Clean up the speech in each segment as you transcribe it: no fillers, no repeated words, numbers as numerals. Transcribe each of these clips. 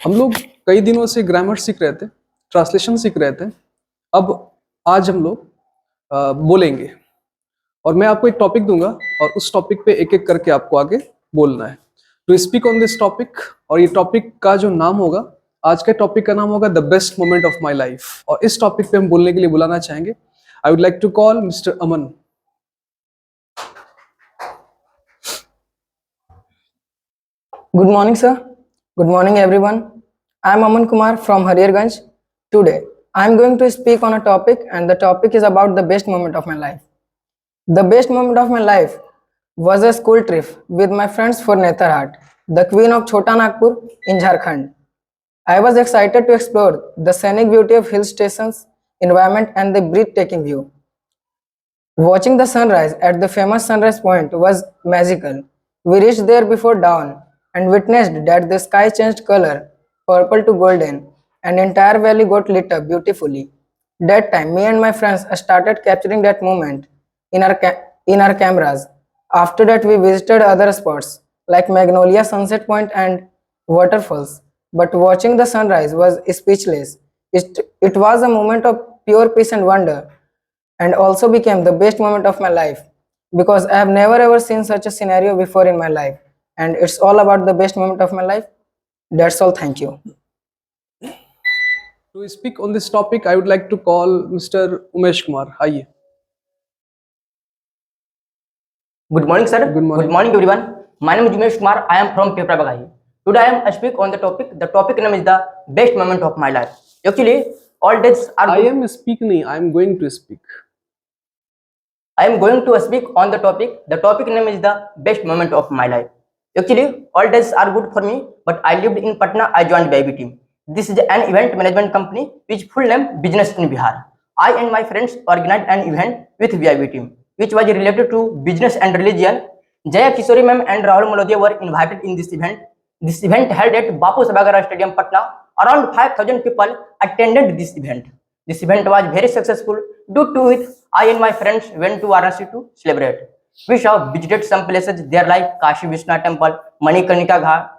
हम लोग कई दिनों से ग्रामर सीख रहे थे, ट्रांसलेशन सीख रहे थे। अब आज हम लोग बोलेंगे और मैं आपको एक टॉपिक दूंगा और उस टॉपिक पे एक एक करके आपको आगे बोलना है। To speak on this topic, और ये टॉपिक का जो नाम होगा, आज के टॉपिक का नाम होगा the best moment of my life. और इस टॉपिक पे हम बोलने के लिए बुलाना चाहेंगे, I would like to call mister Aman. Good morning, sir. Good morning, everyone. I am Aman Kumar from Harierganj. Today, I am going to speak on a topic, and the topic is about the best moment of my life. The best moment of my life was a school trip with my friends for Netharhat, the queen of Chota Nagpur in Jharkhand. I was excited to explore the scenic beauty of hill stations, environment, and the breathtaking view. Watching the sunrise at the famous sunrise point was magical. We reached there before dawn and witnessed that the sky changed color, purple to golden, and the entire valley got lit up beautifully. That time, me and my friends started capturing that moment in our cameras. After that, we visited other spots like Magnolia Sunset Point and waterfalls. But watching the sunrise was speechless. It was a moment of pure peace and wonder, and also became the best moment of my life because I have never ever seen such a scenario before in my life, and it's all about the best moment of my life. That's all. Thank you. To speak on this topic, I would like to call Mr. Umesh Kumar. Hi. Good morning, sir. Good morning. Good morning, everyone. My name is Umesh Kumar. I am from Tipsa Bagai. Today I am speak on the topic. The topic name is the best moment of my life. Actually, all days are. I am speaking. I am going to speak. I am going to speak on the topic. The topic name is the best moment of my life. Actually, all days are good for me, but I lived in Patna. I joined VIP team. This is an event management company which full name Business in Bihar. I and my friends organized an event with VIP team, which was related to business and religion. Jaya Kishori ma'am and Rahul Malodia were invited in this event. This event held at Bapu Sabagara Stadium, Patna. Around 5,000 people attended this event. This event was very successful. Due to it, I and my friends went to Varanasi to celebrate. We have visited some places there like Kashi Vishnu Temple, Manikarnika Ghat,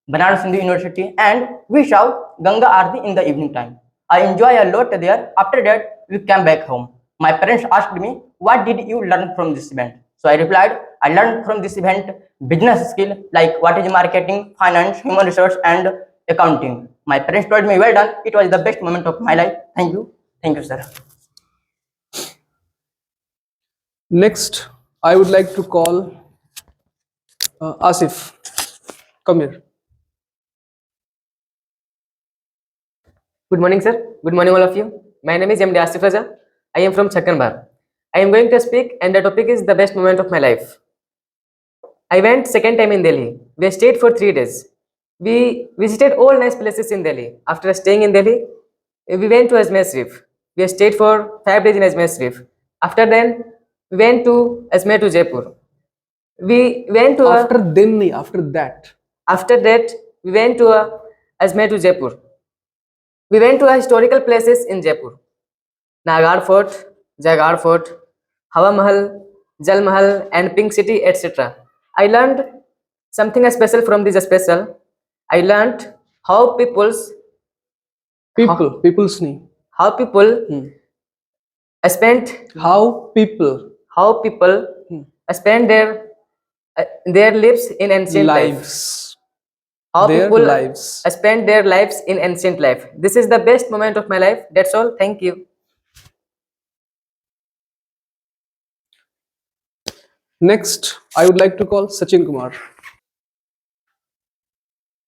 Banaras Hindu University, and we saw Ganga Aarti in the evening time. I enjoy a lot there. After that, we came back home. My parents asked me, what did you learn from this event? So I replied, I learned from this event business skill like what is marketing, finance, human resource, and accounting. My parents told me, well done. It was the best moment of my life. Thank you. Thank you, sir. Next, I would like to call Asif. Come here. Good morning, sir. Good morning, all of you. My name is MD Asif Raja. I am from Jharkhand. I am going to speak, and the topic is the best moment of my life. I went second time in Delhi. We stayed for 3 days. We visited all nice places in Delhi. After staying in Delhi, we went to Ajmer Sharif. We stayed for 5 days in Ajmer Sharif. After then, we went to Ajmer to Jaipur. We went to After that, we went to Ajmer to Jaipur. We went to historical places in Jaipur: Nagar Fort, Jagar Fort, Hawa Mahal, Jal Mahal, and Pink City, etc. I learned something special from this special. I learned how people spend spend their lives in ancient life. How people spend their lives in ancient life. This is the best moment of my life. That's all. Thank you. Next, I would like to call Sachin Kumar.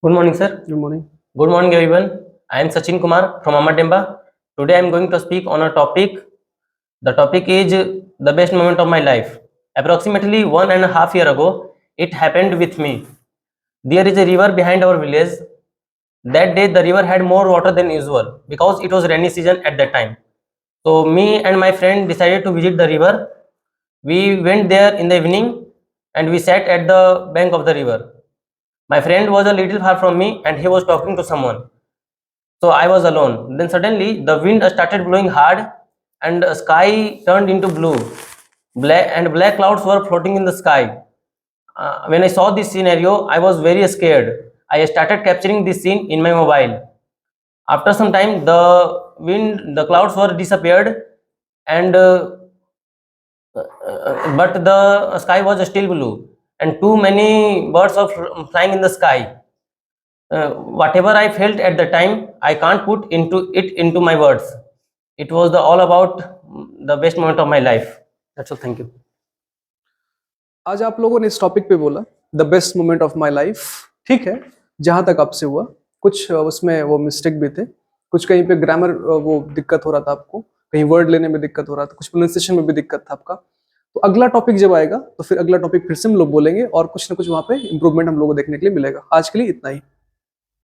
Good morning, sir. Good morning. Good morning, everyone. I am Sachin Kumar from Amatemba. Today I am going to speak on a topic. The topic is the best moment of my life. Approximately 1.5 years ago, it happened with me. There is a river behind our village. That day, the river had more water than usual because it was rainy season at that time. So me and my friend decided to visit the river. We went there in the evening and we sat at the bank of the river. My friend was a little far from me and he was talking to someone. So I was alone. Then suddenly the wind started blowing hard and the sky turned into blue. Black clouds were floating in the sky. When I saw this scenario, I was very scared. I started capturing this scene in my mobile. After some time, the clouds were disappeared, and but the sky was still blue, and too many birds were flying in the sky. Whatever I felt at the time, I can't put into my words. It was all about the best moment of my life. That's all. Thank you. आज आप लोगों ने इस topic पे बोला the best moment of my life. ठीक है, जहां तक आपसे हुआ कुछ उसमें वो मिस्टेक भी थे, कुछ कहीं पे ग्रामर वो दिक्कत हो रहा था आपको, कहीं वर्ड लेने में दिक्कत हो रहा था, कुछ प्रोनाउंसिएशन में भी दिक्कत था आपका। तो अगला टॉपिक जब आएगा तो फिर अगला टॉपिक फिर से हम लोग बोलेंगे और कुछ ना कुछ वहाँ पे इम्प्रूवमेंट हम लोगों को देखने के लिए मिलेगा। आज के लिए इतना ही।